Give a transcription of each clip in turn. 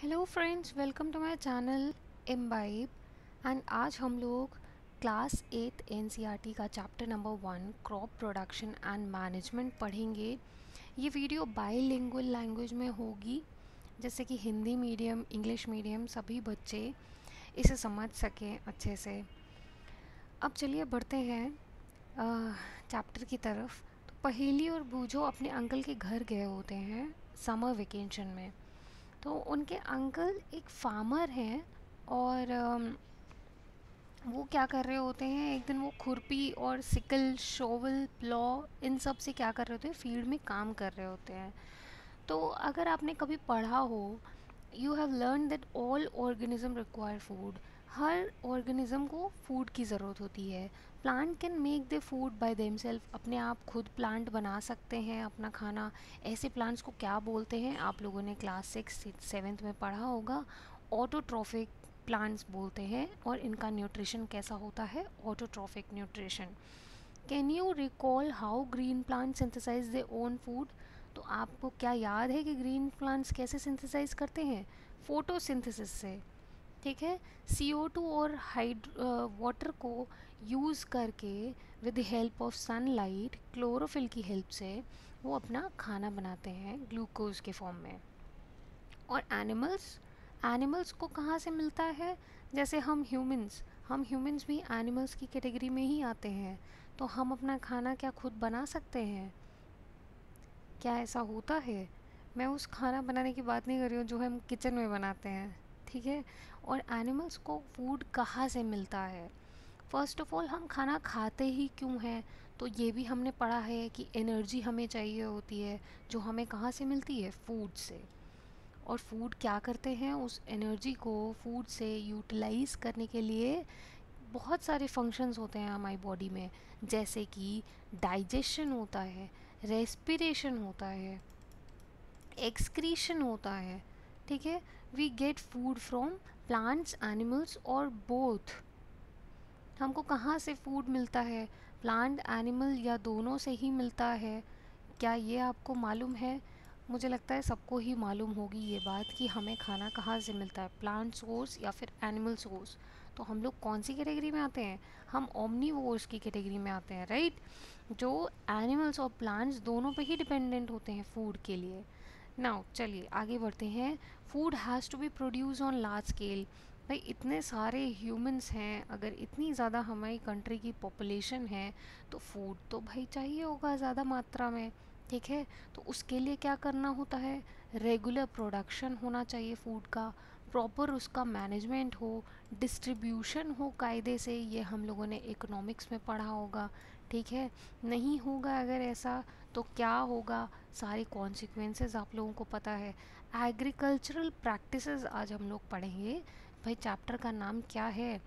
Hello friends, welcome to my channel imbibe. And आज हम लोग क्लास 8 एनसीईआरटी का chapter number 1 crop production and management पढ़ेंगे। ये वीडियो बाईलिंगुअल लैंग्वेज में होगी, जैसे कि हिंदी मीडियम, इंग्लिश मीडियम सभी बच्चे इसे समझ सकें अच्छे से। अब चलिए बढ़ते हैं चैप्टर की तरफ। तो पहेली और बूझो अपने अंकल के घर गए होते हैं समर वेकेशन में। तो उनके अंकल एक फार्मर हैं और वो क्या कर रहे होते हैं, एक दिन वो खुरपी और सिकल, शोवल, प्लॉ इन सब से क्या कर रहे होते हैं, फील्ड में काम कर रहे होते हैं। तो अगर आपने कभी पढ़ा हो, you have learn that all organism require food. हर ऑर्गेनिज्म को फूड की ज़रूरत होती है। Plant can make the food by themselves, अपने आप खुद प्लांट बना सकते हैं अपना खाना। ऐसे प्लांट्स को क्या बोलते हैं, आप लोगों ने क्लास 6-7 में पढ़ा होगा, ऑटोट्रॉफिक प्लांट्स बोलते हैं। और इनका न्यूट्रिशन कैसा होता है, autotrophic nutrition. Can you recall how green plant synthesize their own food? तो आपको क्या याद है कि ग्रीन प्लांट्स कैसे सिंथेसाइज करते हैं? फोटोसिंथेसिस से। ठीक है, CO2 और वाटर को यूज़ करके with the help of sunlight, chlorophyll की हेल्प से वो अपना खाना बनाते हैं ग्लूकोज के फॉर्म में। और एनिमल्स को कहाँ से मिलता है? जैसे हम ह्यूमंस भी एनिमल्स की कैटेगरी में ही आते हैं। तो हम अपना खाना क्या खुद बना सकते हैं? क्या ऐसा होता है? मैं उस खाना बनाने की बात नहीं कर रही हूँ जो हम किचन में बनाते हैं, ठीक है। और एनिमल्स को फूड कहाँ से मिलता है? फर्स्ट ऑफ ऑल, हम खाना खाते ही क्यों हैं? तो ये भी हमने पढ़ा है कि एनर्जी हमें चाहिए होती है, जो हमें कहाँ से मिलती है? फूड से। और फूड क्या करते हैं, उस एनर्जी को फूड से यूटिलाइज करने के लिए बहुत सारे फंक्शंस होते हैं हमारी बॉडी में। जैसे कि डाइजेशन होता है, रेस्पिरेशन होता है, एक्सक्रीशन होता है, ठीक है। We get food from plants, animals और बोथ। हमको कहाँ से फूड मिलता है? प्लांट, एनिमल या दोनों से ही मिलता है। क्या ये आपको मालूम है? मुझे लगता है सबको ही मालूम होगी ये बात कि हमें खाना कहाँ से मिलता है, प्लांट सोर्स या फिर एनिमल सोर्स। तो हम लोग कौन सी कैटेगरी में आते हैं? हम ओमनीवोर्स की कैटेगरी में आते हैं, राइट। जो एनिमल्स और प्लांट्स दोनों पे ही डिपेंडेंट होते हैं फूड के लिए। नाउ चलिए आगे बढ़ते हैं। Food has to be produce on large scale. भाई इतने सारे ह्यूमंस हैं, अगर इतनी ज़्यादा हमारी कंट्री की पॉपुलेशन है तो फूड तो भाई चाहिए होगा ज़्यादा मात्रा में, ठीक है। तो उसके लिए क्या करना होता है? रेगुलर प्रोडक्शन होना चाहिए फूड का, प्रॉपर उसका मैनेजमेंट हो, डिस्ट्रीब्यूशन हो कायदे से। ये हम लोगों ने इकोनॉमिक्स में पढ़ा होगा, ठीक है। नहीं होगा अगर ऐसा तो क्या होगा, सारे कॉन्सिक्वेंसेस आप लोगों को पता है। एग्रीकल्चरल प्रैक्टिसेस आज हम लोग पढ़ेंगे। भाई चैप्टर का नाम क्या है?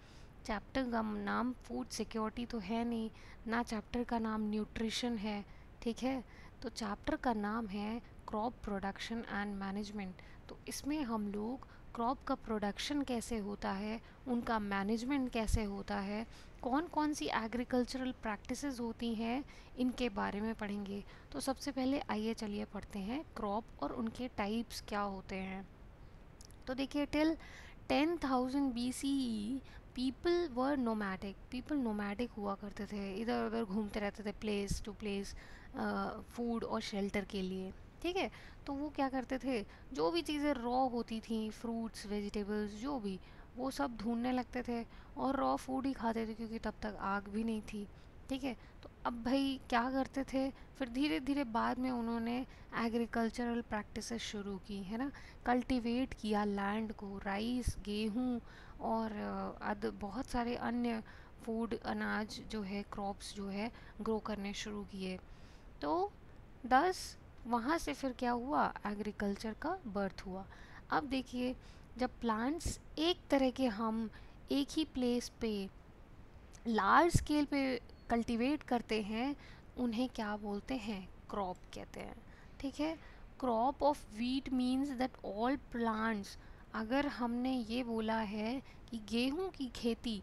चैप्टर का नाम फूड सिक्योरिटी तो है नहीं ना, चैप्टर का नाम न्यूट्रिशन है, ठीक है। तो चैप्टर का नाम है क्रॉप प्रोडक्शन एंड मैनेजमेंट। तो इसमें हम लोग क्रॉप का प्रोडक्शन कैसे होता है, उनका मैनेजमेंट कैसे होता है, कौन कौन सी एग्रीकल्चरल प्रैक्टिसेस होती हैं, इनके बारे में पढ़ेंगे। तो सबसे पहले आइए चलिए पढ़ते हैं क्रॉप और उनके टाइप्स क्या होते हैं। तो देखिए, टिल 10,000 BCE पीपल नोमैडिक हुआ करते थे, इधर उधर घूमते रहते थे प्लेस टू प्लेस, फूड और शेल्टर के लिए, ठीक है। तो वो क्या करते थे, जो भी चीज़ें रॉ होती थी, फ्रूट्स, वेजिटेबल्स, जो भी, वो सब ढूंढने लगते थे और रॉ फूड ही खाते थे, क्योंकि तब तक आग भी नहीं थी, ठीक है। तो अब भाई क्या करते थे, फिर धीरे धीरे बाद में उन्होंने एग्रीकल्चरल प्रैक्टिसेस शुरू की, है ना। कल्टीवेट किया लैंड को, राइस, गेहूँ और बहुत सारे अन्य फूड, अनाज जो है, क्रॉप्स जो है, ग्रो करने शुरू किए। तो 10 वहाँ से फिर क्या हुआ, एग्रीकल्चर का बर्थ हुआ। अब देखिए, जब प्लांट्स एक तरह के हम एक ही प्लेस पे लार्ज स्केल पे कल्टीवेट करते हैं, उन्हें क्या बोलते हैं? क्रॉप कहते हैं, ठीक है। Crop of wheat means that all plants, अगर हमने ये बोला है कि गेहूं की खेती,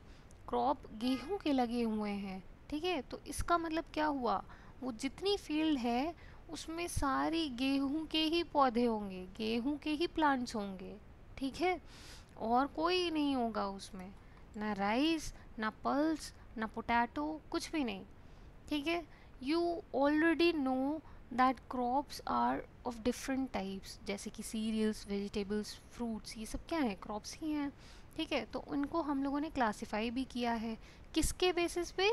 क्रॉप गेहूं के लगे हुए हैं, ठीक है, तो इसका मतलब क्या हुआ, वो जितनी फील्ड है उसमें सारी गेहूं के ही पौधे होंगे, गेहूं के ही प्लांट्स होंगे, ठीक है, और कोई नहीं होगा उसमें, ना राइस, ना पल्स, ना पोटैटो, कुछ भी नहीं। ठीक है, you already know that crops are of different types, जैसे कि सीरियल्स, वेजिटेबल्स, फ्रूट्स, ये सब क्या है, क्रॉप्स ही हैं। ठीक है, तो उनको हम लोगों ने क्लासिफाई भी किया है, किसके बेसिस पे,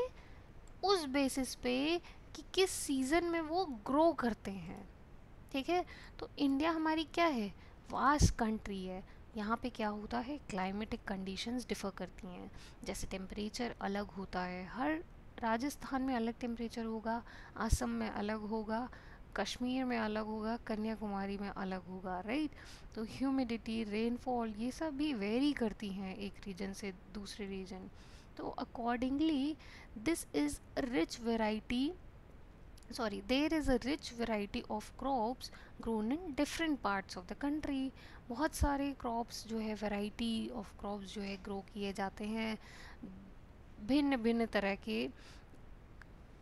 उस बेसिस पे कि किस सीज़न में वो ग्रो करते हैं। ठीक है, तो इंडिया हमारी क्या है, वास्ट कंट्री है। यहाँ पे क्या होता है, क्लाइमेटिक कंडीशंस डिफ़र करती हैं, जैसे टेम्परेचर अलग होता है, हर राजस्थान में अलग टेम्परेचर होगा, असम में अलग होगा, कश्मीर में अलग होगा, कन्याकुमारी में अलग होगा, राइट। तो ह्यूमिडिटी, रेनफॉल, ये सब भी वेरी करती हैं एक रीजन से दूसरे रीजन। तो accordingly this is rich variety, sorry, there is a rich variety of crops grown in different parts of the country। बहुत सारे crops जो है, variety of crops जो है grow किए जाते हैं भिन्न भिन्न तरह के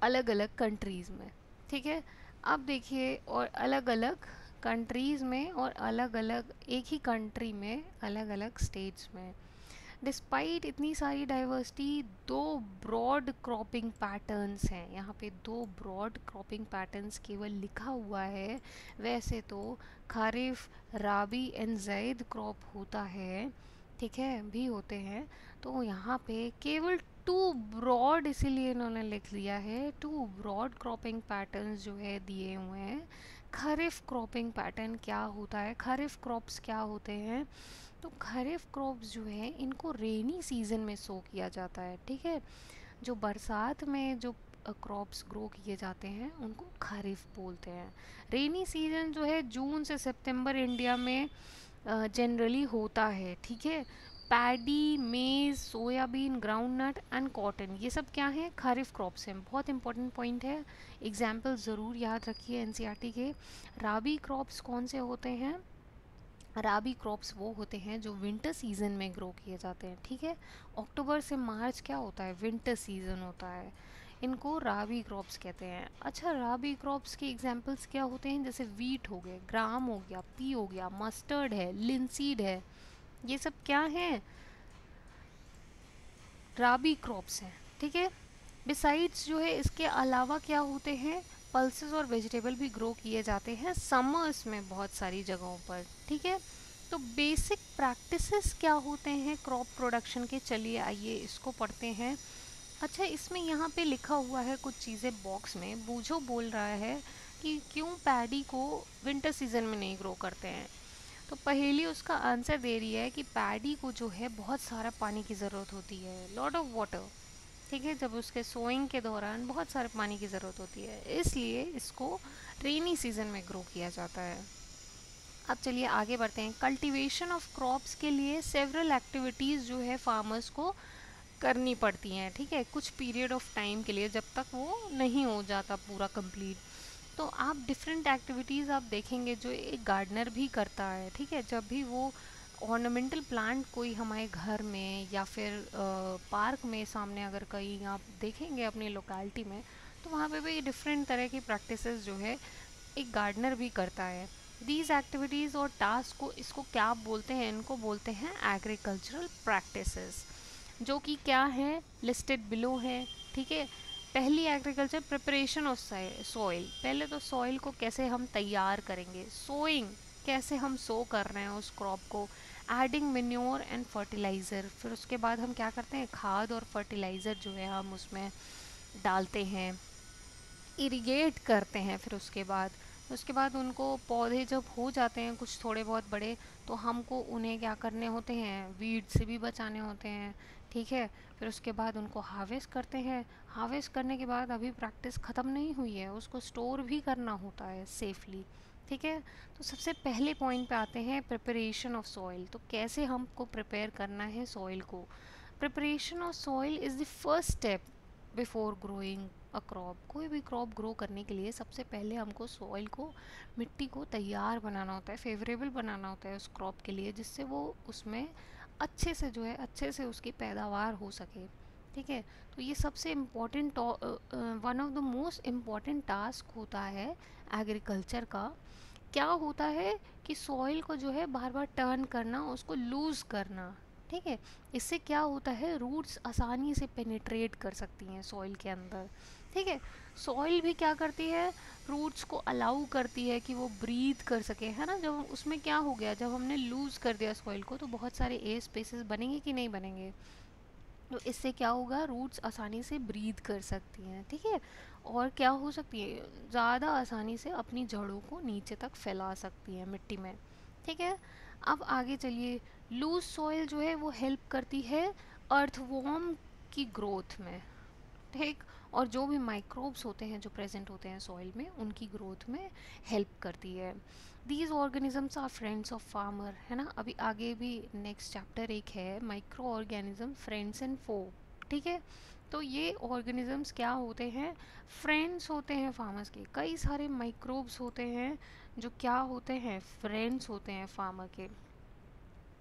अलग अलग कंट्रीज़ में। ठीक है, अब देखिए, और अलग अलग कंट्रीज़ में और अलग अलग एक ही कंट्री में अलग अलग स्टेट्स में, डिस्पाइट इतनी सारी डाइवर्सिटी, दो ब्रॉड क्रॉपिंग पैटर्न्स हैं यहाँ पे, दो ब्रॉड क्रॉपिंग पैटर्न्स केवल लिखा हुआ है। वैसे तो खारिफ, राबी एंड ज़ैद क्रॉप होता है, ठीक है, भी होते हैं। तो यहाँ पे केवल टू ब्रॉड, इसीलिए इन्होंने लिख लिया है, टू ब्रॉड क्रॉपिंग पैटर्न्स जो है दिए हुए हैं। खरीफ क्रॉपिंग पैटर्न क्या होता है, खरीफ क्रॉप्स क्या होते हैं, तो खरीफ क्रॉप्स जो है इनको रेनी सीजन में सो किया जाता है। ठीक है, जो बरसात में जो क्रॉप्स ग्रो किए जाते हैं उनको खरीफ बोलते हैं। रेनी सीजन जो है जून से सितंबर इंडिया में जनरली होता है। ठीक है, पैडी, मेज, सोयाबीन, ग्राउंडनट एंड कॉटन, ये सब क्या है, खरीफ क्रॉप्स हैं। बहुत इंपॉर्टेंट पॉइंट है, एग्जाम्पल ज़रूर याद रखिए एनसीईआरटी के। राबी क्रॉप्स कौन से होते हैं, राबी क्रॉप्स वो होते हैं जो विंटर सीजन में ग्रो किए जाते हैं। ठीक है, अक्टूबर से मार्च क्या होता है, विंटर सीजन होता है, इनको राबी क्रॉप्स कहते हैं। अच्छा, राबी क्रॉप्स के एग्जांपल्स क्या होते हैं, जैसे वीट हो गए, ग्राम हो गया, पी हो गया, मस्टर्ड है, लिंसीड है, ये सब क्या हैं, राबी क्रॉप्स हैं। ठीक है, बिसाइड्स जो है इसके अलावा क्या होते हैं, पल्सेस और वेजिटेबल भी ग्रो किए जाते हैं समर्स में बहुत सारी जगहों पर। ठीक है, तो बेसिक प्रैक्टिसेस क्या होते हैं क्रॉप प्रोडक्शन के, चलिए आइए इसको पढ़ते हैं। अच्छा, इसमें यहाँ पे लिखा हुआ है कुछ चीज़ें बॉक्स में, बूझो बोल रहा है कि क्यों पैडी को विंटर सीजन में नहीं ग्रो करते हैं। तो पहेली उसका आंसर दे रही है कि पैडी को जो है बहुत सारा पानी की ज़रूरत होती है, लॉट ऑफ वाटर। ठीक है, जब उसके सोइंग के दौरान बहुत सारे पानी की ज़रूरत होती है, इसलिए इसको रेनी सीजन में ग्रो किया जाता है। अब चलिए आगे बढ़ते हैं। कल्टीवेशन ऑफ क्रॉप्स के लिए सेवरल एक्टिविटीज़ जो है फार्मर्स को करनी पड़ती हैं। ठीक है, कुछ पीरियड ऑफ टाइम के लिए, जब तक वो नहीं हो जाता पूरा कंप्लीट। तो आप डिफरेंट एक्टिविटीज़ आप देखेंगे जो एक गार्डनर भी करता है। ठीक है, जब भी वो ऑर्नामेंटल प्लांट कोई हमारे घर में या फिर पार्क में सामने अगर कहीं आप देखेंगे अपनी लोकेलिटी में, तो वहाँ पे भी डिफरेंट तरह की प्रैक्टिसेस जो है एक गार्डनर भी करता है। दीज एक्टिविटीज़ और टास्क को, इसको क्या बोलते हैं, इनको बोलते हैं एग्रीकल्चरल प्रैक्टिसेस, जो कि क्या है, लिस्टेड बिलो है। ठीक है, पहली एग्रीकल्चर प्रिपरेशन ऑफ सॉइल, पहले तो सॉइल को कैसे हम तैयार करेंगे, सोइंग, कैसे हम सो कर रहे हैं उस क्रॉप को, एडिंग मेन्योर एंड फर्टिलाइज़र, फिर उसके बाद हम क्या करते हैं, खाद और फर्टिलाइज़र जो है हम उसमें डालते हैं, इरिगेट करते हैं। फिर उसके बाद उनको पौधे जब हो जाते हैं कुछ थोड़े बहुत बड़े, तो हमको उन्हें क्या करने होते हैं, वीड से भी बचाने होते हैं। ठीक है, फिर उसके बाद उनको हार्वेस्ट करते हैं। हार्वेस्ट करने के बाद अभी प्रैक्टिस ख़त्म नहीं हुई है, उसको स्टोर भी करना होता है सेफली। ठीक है, तो सबसे पहले पॉइंट पे आते हैं, प्रिपरेशन ऑफ सॉइल। तो कैसे हमको प्रिपेयर करना है सॉइल को। Preparation of soil is the first step before growing a crop. कोई भी क्रॉप ग्रो करने के लिए सबसे पहले हमको सॉइल को, मिट्टी को तैयार बनाना होता है, फेवरेबल बनाना होता है उस क्रॉप के लिए, जिससे वो उसमें अच्छे से जो है, अच्छे से उसकी पैदावार हो सके। ठीक है, तो ये सबसे important, one of the most important task होता है एग्रीकल्चर का, क्या होता है कि सॉइल को जो है बार बार टर्न करना, उसको लूज़ करना, ठीक है। इससे क्या होता है, रूट्स आसानी से पेनिट्रेट कर सकती हैं सॉइल के अंदर, ठीक है। सॉइल भी क्या करती है, रूट्स को अलाउ करती है कि वो ब्रीथ कर सके, है ना। जब उसमें क्या हो गया, जब हमने लूज़ कर दिया सॉइल को, तो बहुत सारे एयर स्पेसेस बनेंगे कि नहीं बनेंगे। तो इससे क्या होगा, रूट्स आसानी से ब्रीथ कर सकती हैं, ठीक है। और क्या हो सकती है, ज़्यादा आसानी से अपनी जड़ों को नीचे तक फैला सकती है मिट्टी में, ठीक है। अब आगे चलिए, लूज सॉइल जो है वो हेल्प करती है अर्थवॉर्म की ग्रोथ में, ठीक। और जो भी माइक्रोब्स होते हैं जो प्रेजेंट होते हैं सॉइल में, उनकी ग्रोथ में हेल्प करती है। These organisms are friends of farmer, है ना। अभी आगे भी नेक्स्ट चैप्टर एक है, micro organism friends and foe, ठीक है। तो ये ऑर्गेनिजम्स क्या होते हैं, फ्रेंड्स होते हैं फार्मर्स के। कई सारे माइक्रोब्स होते हैं जो क्या होते हैं, फ्रेंड्स होते हैं फार्मर के,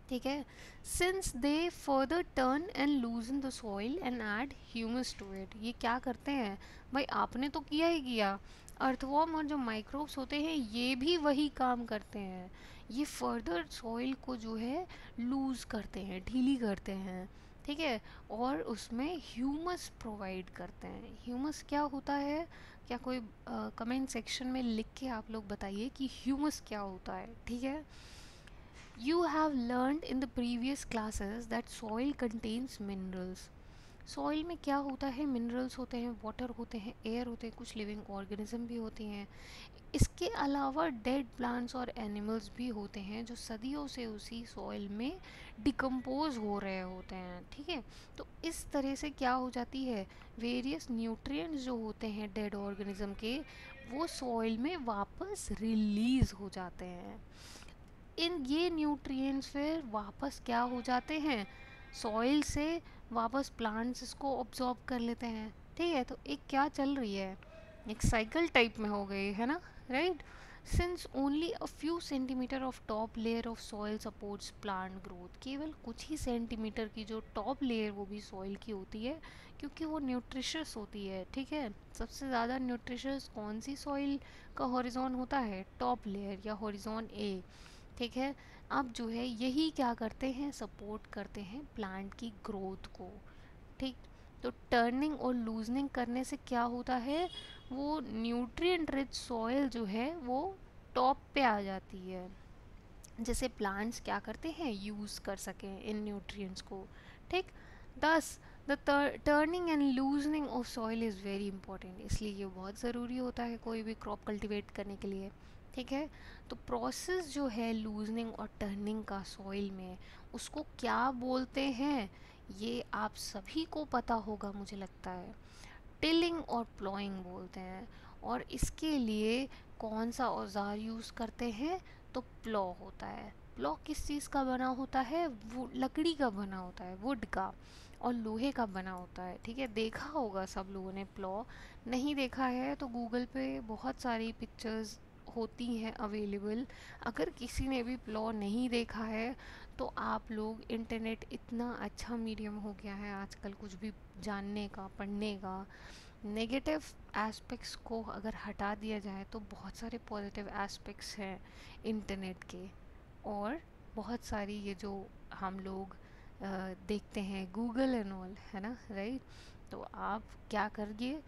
ठीक है। Since they further turn and loosen the soil and add humus to it, ये क्या करते हैं भाई, आपने तो किया ही किया, अर्थवॉर्म और जो माइक्रोब्स होते हैं ये भी वही काम करते हैं। ये फर्दर सॉइल को जो है लूज करते हैं, ढीली करते हैं, ठीक है। और उसमें ह्यूमस प्रोवाइड करते हैं। ह्यूमस क्या होता है, क्या कोई कमेंट सेक्शन में लिख के आप लोग बताइए कि ह्यूमस क्या होता है, ठीक है। You have learned in the previous classes that soil contains minerals. Soil में क्या होता है, मिनरल्स होते हैं, वाटर होते हैं, एयर होते हैं, कुछ लिविंग ऑर्गेनिज्म भी होती हैं। इसके अलावा डेड प्लांट्स और एनिमल्स भी होते हैं जो सदियों से उसी सॉइल में डिकम्पोज हो रहे होते हैं, ठीक है। तो इस तरह से क्या हो जाती है, वेरियस न्यूट्रिएंट्स जो होते हैं डेड ऑर्गेनिज्म के, वो सॉइल में वापस रिलीज हो जाते हैं। इन ये न्यूट्रिएंट्स फिर वापस क्या हो जाते हैं, सॉइल से वापस प्लांट्स इसको ऑब्जॉर्ब कर लेते हैं, ठीक है। तो एक क्या चल रही है, एक साइकिल टाइप में हो गई है ना, right. Since only a few centimetre of top layer of soil supports plant growth, केवल कुछ ही सेंटीमीटर की जो टॉप लेयर वो भी सॉइल की होती है, क्योंकि वो न्यूट्रिशस होती है, ठीक है। सबसे ज़्यादा न्यूट्रिशस कौन सी सॉइल का हॉरिजॉन होता है, टॉप लेयर या हॉरिजॉन ए, ठीक है। अब जो है यही क्या करते हैं, सपोर्ट करते हैं प्लांट की ग्रोथ को, ठीक। तो टर्निंग और लूजनिंग करने से क्या होता है, वो न्यूट्रिएंट रिच सॉइल जो है वो टॉप पे आ जाती है, जैसे प्लांट्स क्या करते हैं, यूज़ कर सकें इन न्यूट्रिएंट्स को, ठीक। दस the turning and loosening of soil is very important, इसलिए ये बहुत ज़रूरी होता है कोई भी क्रॉप कल्टीवेट करने के लिए, ठीक है। तो प्रोसेस जो है लूजनिंग और टर्निंग का सॉइल में, उसको क्या बोलते हैं, ये आप सभी को पता होगा मुझे लगता है, टिलिंग और प्लॉइंग बोलते हैं। और इसके लिए कौन सा औजार यूज़ करते हैं, तो प्लॉ होता है। प्लॉ किस चीज़ का बना होता है, वो लकड़ी का बना होता है, वुड का, और लोहे का बना होता है, ठीक है। देखा होगा सब लोगों ने प्लॉ, नहीं देखा है तो गूगल पे बहुत सारी पिक्चर्स होती हैं अवेलेबल। अगर किसी ने भी प्लॉ नहीं देखा है तो आप लोग, इंटरनेट इतना अच्छा मीडियम हो गया है आजकल कुछ भी जानने का, पढ़ने का। नेगेटिव एस्पेक्ट्स को अगर हटा दिया जाए तो बहुत सारे पॉजिटिव एस्पेक्ट्स हैं इंटरनेट के। और बहुत सारी ये जो हम लोग देखते हैं गूगल एंड ऑल, है ना, राइट। तो आप क्या करिए,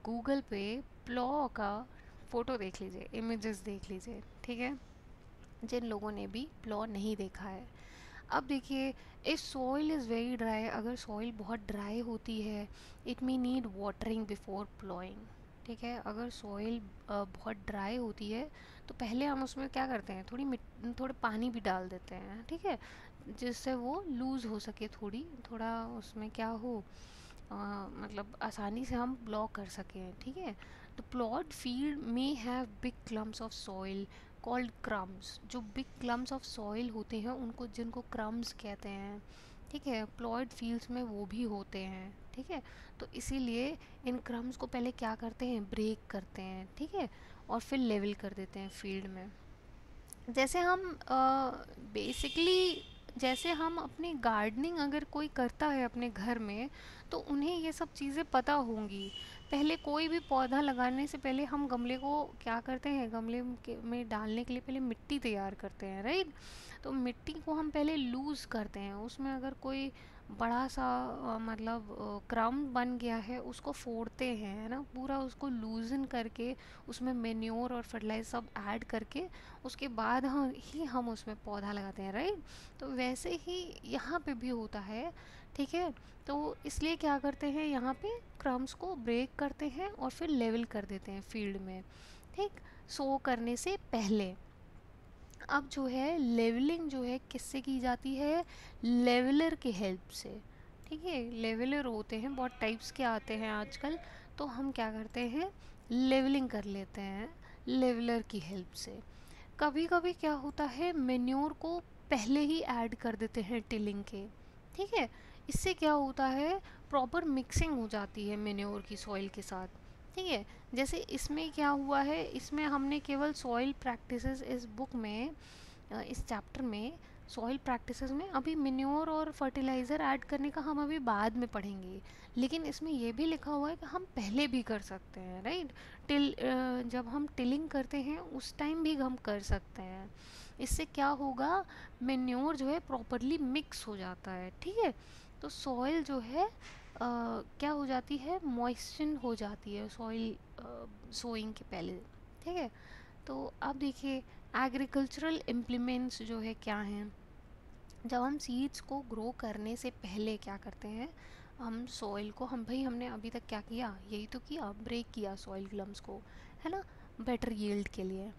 गूगल पे प्लॉ का फ़ोटो देख लीजिए, इमेजेस देख लीजिए, ठीक है, जिन लोगों ने भी प्लॉ नहीं देखा है। अब देखिए, if soil is very dry, अगर सॉइल बहुत ड्राई होती है, it may need watering before ploughing, ठीक है। अगर सॉइल बहुत ड्राई होती है तो पहले हम उसमें क्या करते हैं, थोड़े पानी भी डाल देते हैं, ठीक है, जिससे वो लूज़ हो सके, थोड़ा उसमें क्या हो, मतलब आसानी से हम ब्लॉक कर सकें, ठीक है। तो प्लॉट फील्ड में have big clumps of soil called crumbs, जो बिग क्लम्प्स ऑफ सॉइल होते हैं उनको, जिनको क्रम्स कहते हैं, ठीक है। प्लॉयड फील्ड्स में वो भी होते हैं, ठीक है। तो इसीलिए इन क्रम्स को पहले क्या करते हैं, ब्रेक करते हैं, ठीक है, और फिर लेवल कर देते हैं फील्ड में। जैसे हम बेसिकली जैसे हम अपनी गार्डनिंग अगर कोई करता है अपने घर में, तो उन्हें ये सब चीज़ें पता होंगी। पहले कोई भी पौधा लगाने से पहले हम गमले को क्या करते हैं, में डालने के लिए पहले मिट्टी तैयार करते हैं, राइट। तो मिट्टी को हम पहले लूज़ करते हैं, उसमें अगर कोई बड़ा सा क्रम बन गया है उसको फोड़ते हैं, है ना, पूरा उसको लूजन करके उसमें मेन्योर और फर्टिलाइजर सब ऐड करके उसके बाद हम उसमें पौधा लगाते हैं, राइट। तो वैसे ही यहाँ पे भी होता है, ठीक है। तो इसलिए क्या करते हैं, यहाँ पे क्रम्स को ब्रेक करते हैं और फिर लेवल कर देते हैं फील्ड में, ठीक, सो करने से पहले। अब जो है लेवलिंग जो है किससे की जाती है, लेवलर के हेल्प से, ठीक है। लेवलर होते हैं, बहुत टाइप्स के आते हैं आजकल, तो हम क्या करते हैं, लेवलिंग कर लेते हैं लेवलर की हेल्प से। कभी कभी क्या होता है, मेन्योर को पहले ही ऐड कर देते हैं टिलिंग के, ठीक है। इससे क्या होता है, प्रॉपर मिक्सिंग हो जाती है मेन्योर की सॉइल के साथ, ठीक है। जैसे इसमें क्या हुआ है, इसमें हमने केवल सॉइल प्रैक्टिसेस इस बुक में, इस चैप्टर में सॉइल प्रैक्टिसेस में अभी मेन्योर और फर्टिलाइज़र ऐड करने का हम अभी बाद में पढ़ेंगे, लेकिन इसमें ये भी लिखा हुआ है कि हम पहले भी कर सकते हैं, राइट। जब हम टिलिंग करते हैं उस टाइम भी हम कर सकते हैं। इससे क्या होगा, मेन्योर जो है प्रॉपरली मिक्स हो जाता है, ठीक है। तो सॉइल जो है क्या हो जाती है, मॉइस्चन हो जाती है सॉइल सोइंग के पहले, ठीक है। तो अब देखिए एग्रीकल्चरल इम्प्लीमेंट्स जो है क्या हैं। जब हम सीड्स को ग्रो करने से पहले क्या करते हैं, हम सॉइल को, हमने अभी तक क्या किया, यही तो किया, ब्रेक किया सॉइल ग्लम्स को, है ना, बेटर यील्ड के लिए।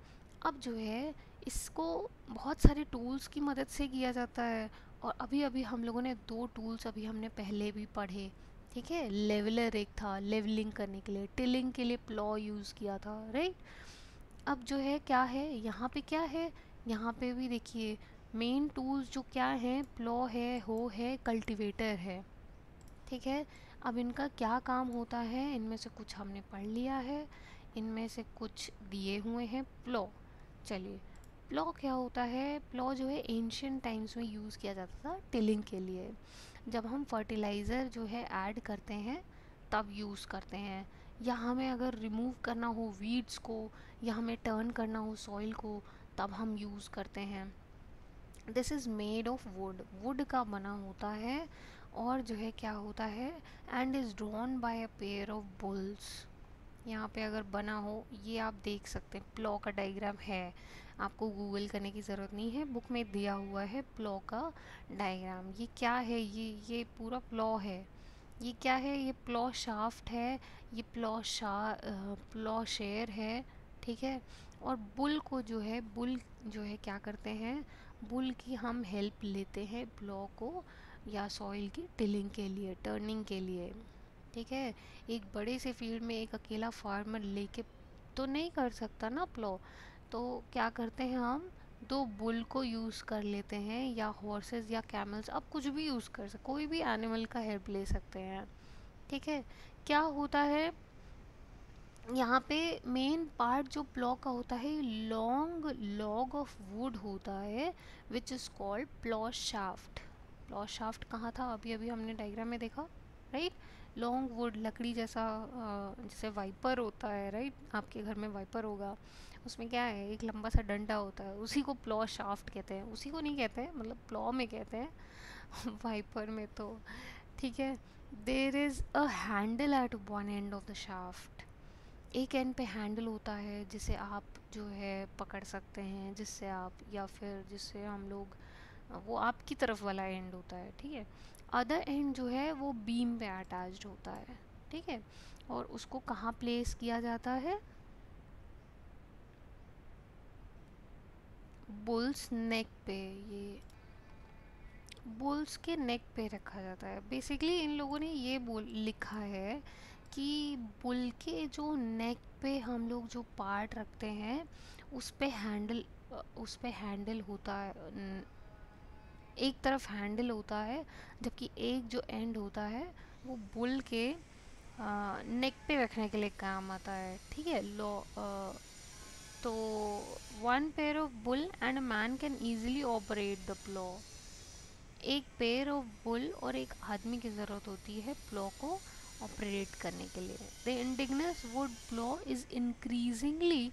अब जो है इसको बहुत सारे टूल्स की मदद से किया जाता है, और अभी अभी हम लोगों ने दो टूल्स अभी हमने पहले भी पढ़े, ठीक है। लेवलर एक था लेवलिंग करने के लिए, टिलिंग के लिए प्लॉ यूज़ किया था, राइट। अब जो है क्या है, यहाँ पे क्या है, यहाँ पे भी देखिए मेन टूल्स जो क्या हैं, प्लॉ है, हो है, कल्टीवेटर है, ठीक है। अब इनका क्या काम होता है, इनमें से कुछ हमने पढ़ लिया है, इनमें से कुछ दिए हुए हैं। प्लॉ, चलिए, प्लॉ क्या होता है, प्लॉ जो है एंशियंट टाइम्स में यूज़ किया जाता था टिलिंग के लिए। जब हम फर्टिलाइज़र जो है ऐड करते हैं तब यूज़ करते हैं, या हमें अगर रिमूव करना हो वीड्स को, या हमें टर्न करना हो सॉइल को, तब हम यूज़ करते हैं। This is made of would, would का बना होता है, और जो है क्या होता है, and is drawn by a pair of bulls. यहाँ पे अगर बना हो, ये आप देख सकते हैं, प्लॉ का डायग्राम है, आपको गूगल करने की ज़रूरत नहीं है, बुक में दिया हुआ है प्लॉ का डायग्राम। ये क्या है, ये पूरा प्लॉ है। ये क्या है, ये प्लॉ शाफ्ट है, ये प्लॉ शेयर है, ठीक है। और बुल को जो है, बुल जो है क्या करते हैं, बुल की हम हेल्प लेते हैं प्लॉ को या सॉइल की टिलिंग के लिए, टर्निंग के लिए, ठीक है। एक बड़े से फील्ड में एक अकेला फार्मर लेके तो नहीं कर सकता ना प्लो, तो क्या करते हैं हम, दो बुल को यूज़ कर लेते हैं, या हॉर्सेस या कैमल्स, आप कुछ भी यूज़ कर सकते, कोई भी एनिमल का हेल्प ले सकते हैं, ठीक है। क्या होता है, यहाँ पे मेन पार्ट जो प्लॉ का होता है, लॉन्ग लॉग ऑफ वुड होता है, which is called plough shaft. Plough shaft कहाँ था, अभी अभी हमने डायग्राम में देखा, राइट। लॉन्ग वुड, लकड़ी जैसा, जैसे वाइपर होता है, राइट, आपके घर में वाइपर होगा, उसमें क्या है, एक लंबा सा डंडा होता है, उसी को प्लॉ शाफ्ट कहते हैं, उसी को नहीं कहते हैं, मतलब प्लॉ में कहते हैं वाइपर में तो, ठीक है। There is a handle at one end of the shaft, एक एंड पे हैंडल होता है जिसे आप जो है पकड़ सकते हैं, जिससे आप, या फिर जिससे हम लोग, वो आपकी तरफ वाला एंड होता है, ठीक है। अदर एंड जो है वो बीम पे अटैच्ड होता है, ठीक है। और उसको कहाँ प्लेस किया जाता है, बुल्स नेक पे, ये बुल्स के नेक पे रखा जाता है। बेसिकली इन लोगों ने ये बोल लिखा है कि बुल के जो नेक पे हम लोग जो पार्ट रखते हैं उस पे हैंडल होता है, एक तरफ हैंडल होता है, जबकि एक जो एंड होता है वो बुल के नेक पे रखने के लिए काम आता है, ठीक है। तो one pair of bull and a man can easily operate the plough, एक पेयर ऑफ बुल और एक आदमी की ज़रूरत होती है प्लो को ऑपरेट करने के लिए। The indigenous wood plough is increasingly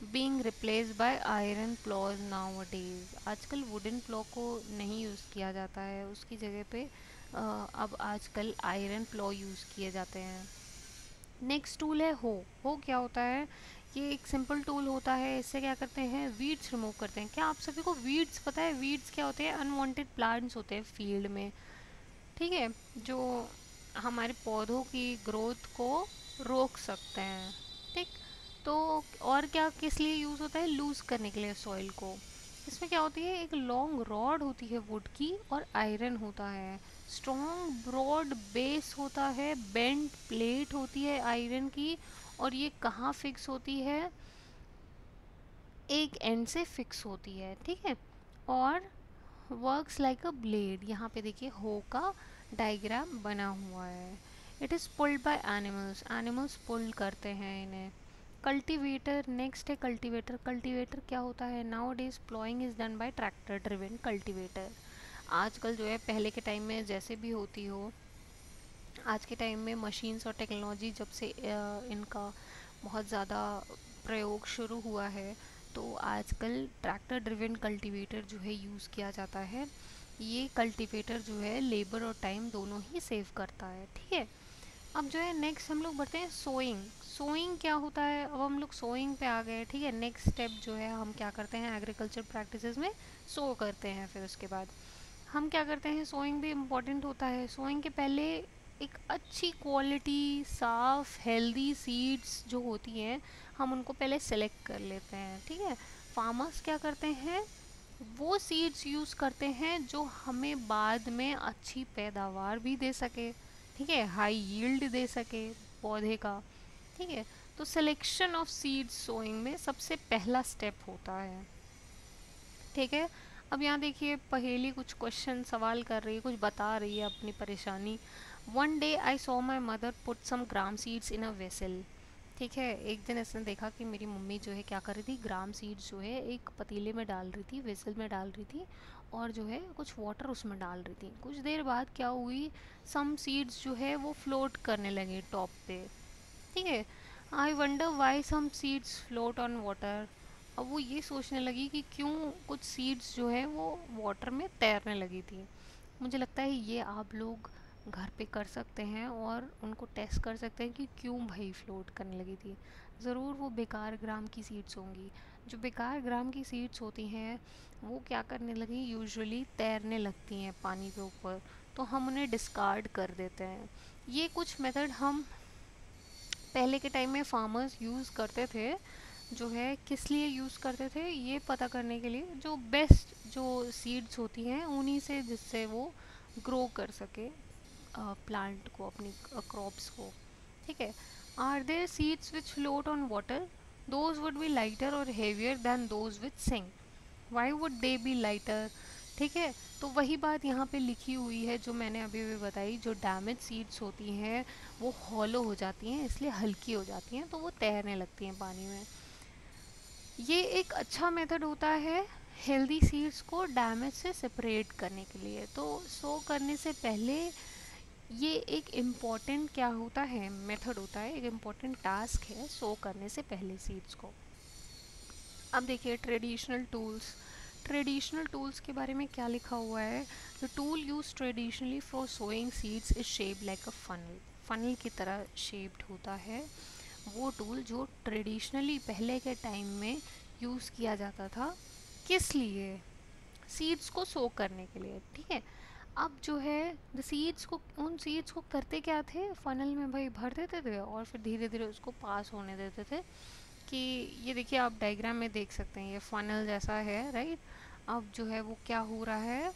being replaced by iron ploughs nowadays. आजकल वुडन प्लॉ को नहीं यूज़ किया जाता है, उसकी जगह पे अब आजकल आयरन प्लॉ यूज़ किए जाते हैं। नेक्स्ट टूल है हो। हो क्या होता है? ये एक सिंपल टूल होता है। इससे क्या करते हैं? वीड्स रिमूव करते हैं। क्या आप सभी को वीड्स पता है? वीड्स क्या होते हैं? अनवांटेड प्लांट्स होते हैं फील्ड में, ठीक है, जो हमारे पौधों की ग्रोथ को रोक सकते हैं, ठीक। तो और क्या किस लिए यूज़ होता है? लूज़ करने के लिए सॉइल को। इसमें क्या होती है? एक लॉन्ग रॉड होती है वुड की और आयरन होता है। स्ट्रॉन्ग ब्रॉड बेस होता है, बेंड प्लेट होती है आयरन की, और ये कहाँ फिक्स होती है? एक एंड से फिक्स होती है, ठीक है। और वर्क्स लाइक अ ब्लेड। यहाँ पे देखिए हो का डायग्राम बना हुआ है। It is pulled by animals. Animals pull करते हैं इन्हें। कल्टीवेटर नेक्स्ट है। कल्टीवेटर। कल्टीवेटर क्या होता है? Nowadays ploughing is done by tractor driven cultivator. आजकल जो है, पहले के टाइम में जैसे भी होती हो, आज के टाइम में मशीन्स और टेक्नोलॉजी जब से इनका बहुत ज़्यादा प्रयोग शुरू हुआ है, तो आजकल ट्रैक्टर ड्रिवन कल्टीवेटर जो है यूज़ किया जाता है। ये कल्टीवेटर जो है लेबर और टाइम दोनों ही सेव करता है, ठीक है। अब जो है नेक्स्ट हम लोग बढ़ते हैं सोइंग। सोइंग क्या होता है? अब हम लोग सोइंग पे आ गए, ठीक है। नेक्स्ट स्टेप जो है, हम क्या करते हैं एग्रीकल्चर प्रैक्टिसेस में? सो करते हैं। फिर उसके बाद हम क्या करते हैं? सोइंग भी इम्पॉर्टेंट होता है। सोइंग के पहले एक अच्छी क्वालिटी साफ हेल्दी सीड्स जो होती हैं, हम उनको पहले सेलेक्ट कर लेते हैं, ठीक है। फार्मर्स क्या करते हैं? वो सीड्स यूज़ करते हैं जो हमें बाद में अच्छी पैदावार भी दे सके, ठीक है, हाई यील्ड दे सके पौधे का, ठीक है। तो सिलेक्शन ऑफ सीड्स सोइंग में सबसे पहला स्टेप होता है, ठीक है। अब यहाँ देखिए पहेली कुछ क्वेश्चन सवाल कर रही है, कुछ बता रही है अपनी परेशानी। One day I saw my mother put some gram seeds in a vessel. ठीक है, एक दिन इसने देखा कि मेरी मम्मी जो है क्या कर रही थी, ग्राम सीड्स जो है एक पतीले में डाल रही थी, वेसल में डाल रही थी, और जो है कुछ वाटर उसमें डाल रही थी। कुछ देर बाद क्या हुई, सम सीड्स जो है वो फ्लोट करने लगे टॉप पे, ठीक है। I wonder why some seeds float on water. अब वो ये सोचने लगी कि क्यों कुछ सीड्स जो है वो वाटर में तैरने लगी थी। मुझे लगता है ये आप लोग घर पे कर सकते हैं और उनको टेस्ट कर सकते हैं कि क्यों भाई फ्लोट करने लगी थी। ज़रूर वो बेकार ग्राम की सीड्स होंगी। जो बेकार ग्राम की सीड्स होती हैं वो क्या करने लगी, यूजुअली तैरने लगती हैं पानी के ऊपर, तो हम उन्हें डिस्कार्ड कर देते हैं। ये कुछ मेथड हम पहले के टाइम में फार्मर्स यूज़ करते थे। जो है किस लिए यूज़ करते थे, ये पता करने के लिए जो बेस्ट जो सीड्स होती हैं उन्हीं से, जिससे वो ग्रो कर सके प्लांट को, अपनी क्रॉप्स को, ठीक है। Are there seeds which float on water? Those would be lighter और heavier than those which sink. Why would they be lighter? ठीक है, तो वही बात यहाँ पे लिखी हुई है जो मैंने अभी भी बताई। जो डैमेज सीड्स होती हैं वो हॉलो हो जाती हैं, इसलिए हल्की हो जाती हैं, तो वो तैरने लगती हैं पानी में। ये एक अच्छा मेथड होता है हेल्दी सीड्स को डैमेज से सेपरेट करने के लिए। तो सो करने से पहले ये एक इम्पॉर्टेंट क्या होता है, मेथड होता है, एक इम्पॉर्टेंट टास्क है सो करने से पहले सीड्स को। अब देखिए ट्रेडिशनल टूल्स। ट्रेडिशनल टूल्स के बारे में क्या लिखा हुआ है? The tool use traditionally for sowing seeds is shape like a funnel. Funnel की तरह शेप्ड होता है वो टूल जो ट्रेडिशनली पहले के टाइम में यूज़ किया जाता था। किस लिए? सीड्स को सो करने के लिए, ठीक है। अब जो है द सीड्स को, उन सीड्स को करते क्या थे, फनल में भाई भर देते थे और फिर धीरे धीरे उसको पास होने देते थे। कि ये देखिए आप डायग्राम में देख सकते हैं, ये फनल जैसा है, राइट। अब जो है वो क्या हो रहा है,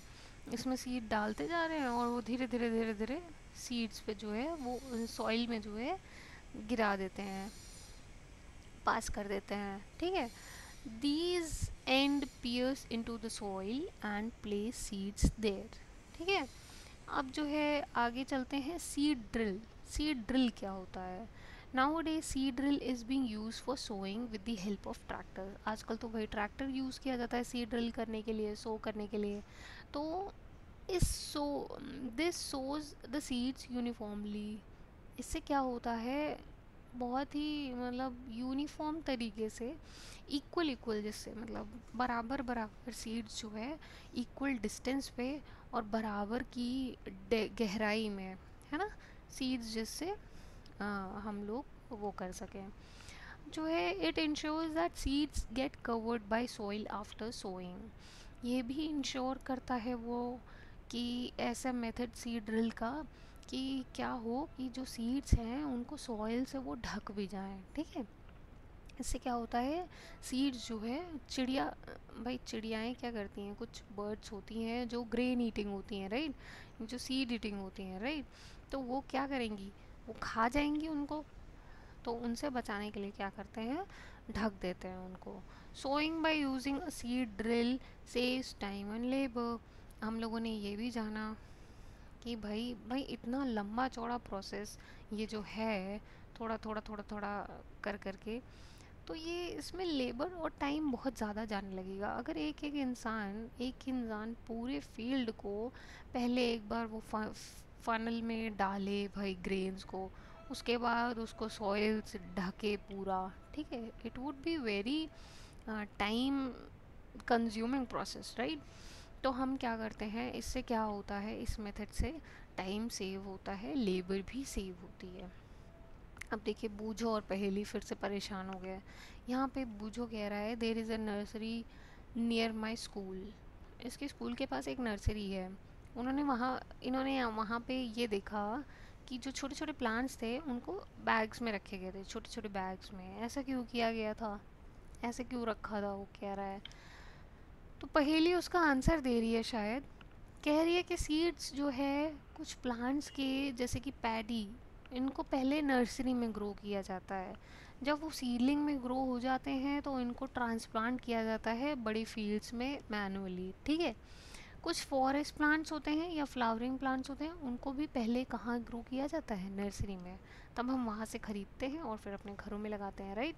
इसमें सीड डालते जा रहे हैं और वो धीरे धीरे धीरे धीरे सीड्स पे जो है वो सॉइल में जो है गिरा देते हैं, पास कर देते हैं, ठीक है। These end pierce into the soil and place seeds there, ठीक है। अब जो है आगे चलते हैं, सीड ड्रिल। सीड ड्रिल क्या होता है? Nowadays seed drill is being used for sowing with the help of tractor। आजकल तो भाई ट्रैक्टर यूज़ किया जाता है सीड ड्रिल करने के लिए, सो करने के लिए। तो इस so this shows the seeds uniformly. इससे क्या होता है, बहुत ही मतलब यूनिफॉर्म तरीके से, इक्वल इक्वल, जिससे मतलब बराबर बराबर सीड्स जो है इक्वल डिस्टेंस पे और बराबर की गहराई में, है ना, सीड्स, जिससे हम लोग वो कर सकें जो है। It ensures that seeds get covered by soil after sowing. ये भी इंश्योर करता है वो कि ऐसा मेथड सीड ड्रिल का कि क्या हो कि जो सीड्स हैं उनको सॉइल से वो ढक भी जाएं, ठीक है। इससे क्या होता है, सीड्स जो है, चिड़िया, भाई चिड़ियाएँ क्या करती हैं, कुछ बर्ड्स होती हैं जो ग्रेन ईटिंग होती हैं, राइट, जो सीड ईटिंग होती हैं, राइट। तो वो क्या करेंगी, वो खा जाएंगी उनको। तो उनसे बचाने के लिए क्या करते हैं, ढक देते हैं उनको। Sowing by using a seed drill saves time and labour. हम लोगों ने ये भी जाना कि भाई भाई इतना लंबा चौड़ा प्रोसेस ये जो है, थोड़ा थोड़ा थोड़ा थोड़ा कर करके, तो ये इसमें लेबर और टाइम बहुत ज़्यादा जाने लगेगा। अगर एक इंसान पूरे फील्ड को पहले एक बार वो फनल में डाले भाई ग्रेन्स को, उसके बाद उसको सॉइल से ढके पूरा, ठीक है, it would be very time consuming process, right. तो हम क्या करते हैं, इससे क्या होता है, इस मेथड से टाइम सेव होता है, लेबर भी सेव होती है। अब देखिए बूझो और पहेली फिर से परेशान हो गया। यहाँ पे बूझो कह रहा है there is a nursery near my school. इसके स्कूल के पास एक नर्सरी है। इन्होंने वहाँ पे ये देखा कि जो छोटे छोटे प्लांट्स थे उनको बैग्स में रखे गए थे, छोटे छोटे बैग्स में। ऐसा क्यों किया गया था, ऐसे क्यों रखा था, वो कह रहा है। तो पहेली उसका आंसर दे रही है शायद। कह रही है कि सीड्स जो है कुछ प्लांट्स के, जैसे कि पैडी, इनको पहले नर्सरी में ग्रो किया जाता है। जब वो सीडलिंग में ग्रो हो जाते हैं तो इनको ट्रांसप्लांट किया जाता है बड़ी फील्ड्स में मैनुअली, ठीक है। कुछ फॉरेस्ट प्लांट्स होते हैं या फ्लावरिंग प्लांट्स होते हैं, उनको भी पहले कहाँ ग्रो किया जाता है, नर्सरी में। तब हम वहाँ से ख़रीदते हैं और फिर अपने घरों में लगाते हैं, राइट।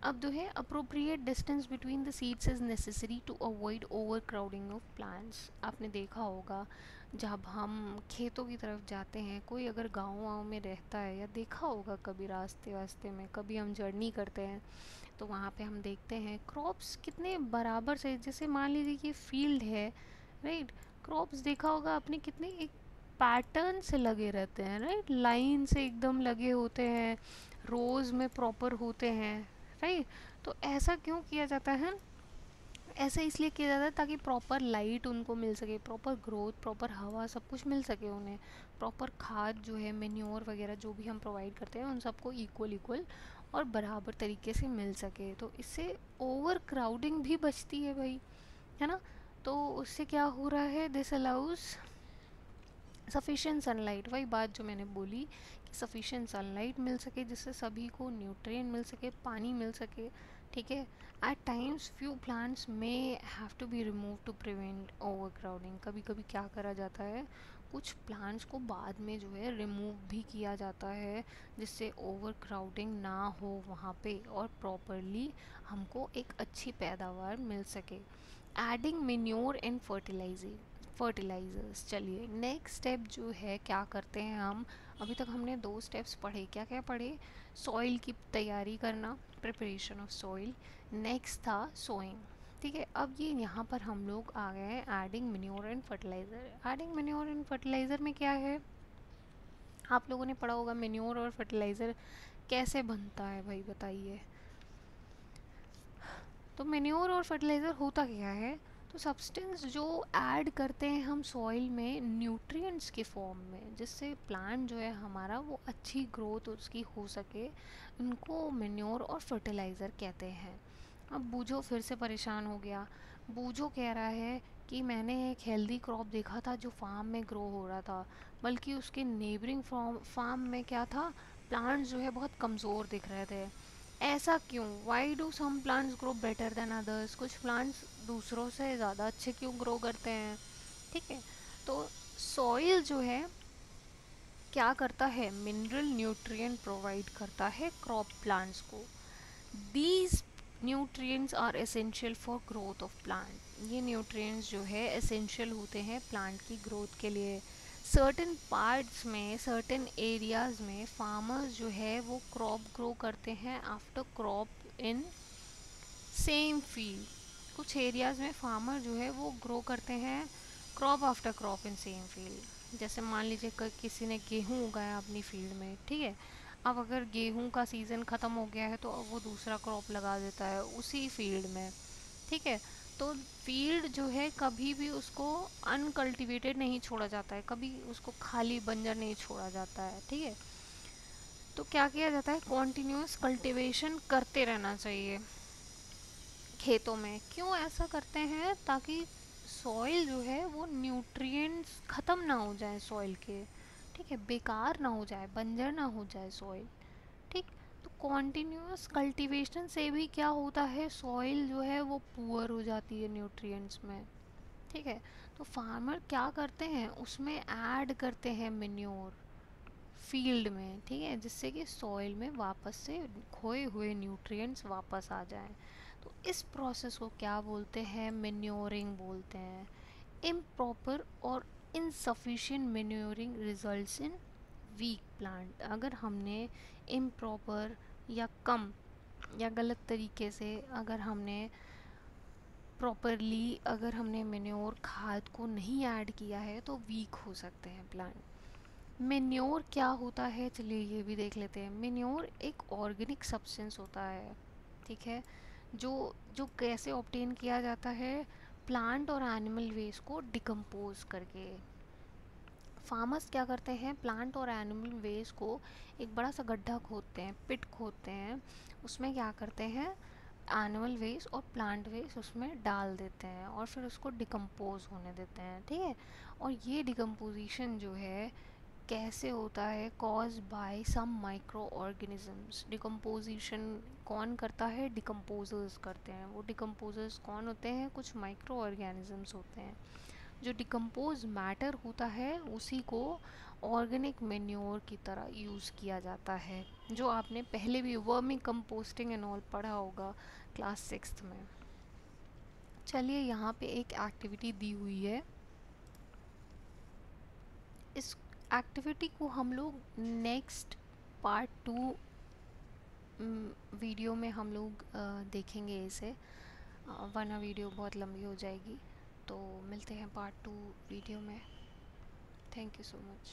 अब जो है appropriate distance between the seeds is necessary to avoid overcrowding of plants. आपने देखा होगा जब हम खेतों की तरफ जाते हैं, कोई अगर गाँव वाँव में रहता है, या देखा होगा कभी रास्ते वास्ते में, कभी हम जर्नी करते हैं तो वहाँ पे हम देखते हैं क्रॉप्स कितने बराबर से, जैसे मान लीजिए कि फील्ड है, राइट। क्रॉप्स देखा होगा आपने कितने एक पैटर्न से लगे रहते हैं, राइट, लाइन से एकदम लगे होते हैं, रोज़ में प्रॉपर होते हैं, राइट। तो ऐसा क्यों किया जाता है, ऐसा इसलिए किया जाता है ताकि प्रॉपर लाइट उनको मिल सके, प्रॉपर ग्रोथ, प्रॉपर हवा, सब कुछ मिल सके उन्हें। प्रॉपर खाद जो है, मेन्योर वगैरह जो भी हम प्रोवाइड करते हैं, उन सबको इक्वल इक्वल और बराबर तरीके से मिल सके। तो इससे ओवर क्राउडिंग भी बचती है भाई, है ना। तो उससे क्या हो रहा है, दिस अलाउज सफिशिएंट सनलाइट, वही बात जो मैंने बोली कि सफिशिएंट सनलाइट मिल सके, जिससे सभी को न्यूट्रिएंट मिल सके, पानी मिल सके, ठीक है। At times few plants may have to be remove to prevent overcrowding. कभी कभी क्या करा जाता है, कुछ प्लांट्स को बाद में जो है रिमूव भी किया जाता है, जिससे ओवर क्राउडिंग ना हो वहाँ पे और प्रॉपरली हमको एक अच्छी पैदावार मिल सके। Adding manure and fertilisers. चलिए नेक्स्ट स्टेप जो है, क्या करते हैं हम, अभी तक हमने 2 स्टेप्स पढ़े, क्या क्या पढ़े, सॉइल की तैयारी करना, प्रिपरेशन ऑफ सॉइल, नेक्स्ट था सोइंग, ठीक है। अब ये यहाँ पर हम लोग आ गए हैं adding manure and fertiliser. Adding manure and fertiliser में क्या है, आप लोगों ने पढ़ा होगा मेन्योर और फर्टिलाइज़र कैसे बनता है, भाई बताइए। तो मेन्योर और फर्टिलाइज़र होता क्या है, तो सब्सटेंस जो ऐड करते हैं हम सॉइल में न्यूट्रिएंट्स के फॉर्म में, जिससे प्लांट जो है हमारा वो अच्छी ग्रोथ उसकी हो सके, उनको मेन्योर और फर्टिलाइज़र कहते हैं। अब बूझो फिर से परेशान हो गया। बूझो कह रहा है कि मैंने एक हेल्दी क्रॉप देखा था जो फार्म में ग्रो हो रहा था, बल्कि उसके नेबरिंग फार्म में क्या था, प्लांट्स जो है बहुत कमज़ोर दिख रहे थे। ऐसा क्यों, why do some plants grow better than others, कुछ प्लांट्स दूसरों से ज़्यादा अच्छे क्यों ग्रो करते हैं, ठीक है। तो सॉइल जो है क्या करता है, मिनरल न्यूट्रिएंट प्रोवाइड करता है क्रॉप प्लांट्स को। These nutrients are essential for growth of plant. ये न्यूट्रिएंट्स जो है एसेंशियल होते हैं प्लांट की ग्रोथ के लिए। सर्टेन पार्ट्स में, सर्टेन एरियाज़ में फार्मर्स जो है वो क्रॉप ग्रो करते हैं after crop in same field. कुछ एरियाज़ में फार्मर जो है वो ग्रो करते हैं crop after crop in same field. जैसे मान लीजिए किसी ने गेहूँ उगाया अपनी फील्ड में, ठीक है। अब अगर गेहूँ का सीज़न ख़त्म हो गया है तो अब वो दूसरा क्रॉप लगा देता है उसी फील्ड में, ठीक है। तो फील्ड जो है कभी भी उसको अनकल्टिवेटेड नहीं छोड़ा जाता है, कभी उसको खाली बंजर नहीं छोड़ा जाता है, ठीक है। तो क्या किया जाता है, कॉन्टिन्यूस कल्टिवेशन करते रहना चाहिए खेतों में। क्यों ऐसा करते हैं, ताकि सॉइल जो है वो न्यूट्रिएंट्स ख़त्म ना हो जाए सॉइल के, ठीक है, बेकार ना हो जाए, बंजर ना हो जाए सॉइल, ठीक। तो कॉन्टिन्यूस कल्टीवेशन से भी क्या होता है, सॉइल जो है वो पुअर हो जाती है न्यूट्रिएंट्स में, ठीक है। तो फार्मर क्या करते हैं, उसमें ऐड करते हैं मेन्योर फील्ड में, ठीक है, जिससे कि सॉइल में वापस से खोए हुए न्यूट्रिएंट्स वापस आ जाएं। तो इस प्रोसेस को क्या बोलते हैं, मेन्योरिंग बोलते हैं। इम्प्रॉपर और insufficient manuring results in weak plant. अगर हमने इम्प्रॉपर या कम या गलत तरीके से अगर हमने प्रॉपरली अगर हमने मेन्योर खाद को नहीं ऐड किया है तो वीक हो सकते हैं प्लांट। मेन्योर क्या होता है, चलिए ये भी देख लेते हैं। मेन्योर एक ऑर्गेनिक सब्सटेंस होता है, ठीक है, जो जो कैसे ऑब्टेन किया जाता है, प्लांट और एनिमल वेस्ट को डिकम्पोज करके। फार्मर्स क्या करते हैं, प्लांट और एनिमल वेस्ट को एक बड़ा सा गड्ढा खोदते हैं, पिट खोदते हैं, उसमें क्या करते हैं, एनिमल वेस्ट और प्लांट वेस्ट उसमें डाल देते हैं और फिर उसको डिकम्पोज होने देते हैं, ठीक है। और ये डिकम्पोजिशन जो है कैसे होता है, cause by some micro organisms. Decomposition कौन करता है, डिकम्पोजर्स करते हैं। वो डिकम्पोजर्स कौन होते हैं, कुछ माइक्रो ऑर्गेनिजम्स होते हैं। जो डिकम्पोज मैटर होता है उसी को ऑर्गेनिक मेन्योर की तरह यूज़ किया जाता है, जो आपने पहले भी वर्मी कंपोस्टिंग एंड ऑल पढ़ा होगा क्लास 6 में। चलिए यहाँ पे एक एक्टिविटी दी हुई है, इस एक्टिविटी को हम लोग नेक्स्ट पार्ट 2 वीडियो में हम लोग देखेंगे इसे, वरना वीडियो बहुत लंबी हो जाएगी। तो मिलते हैं पार्ट 2 वीडियो में। Thank you so much.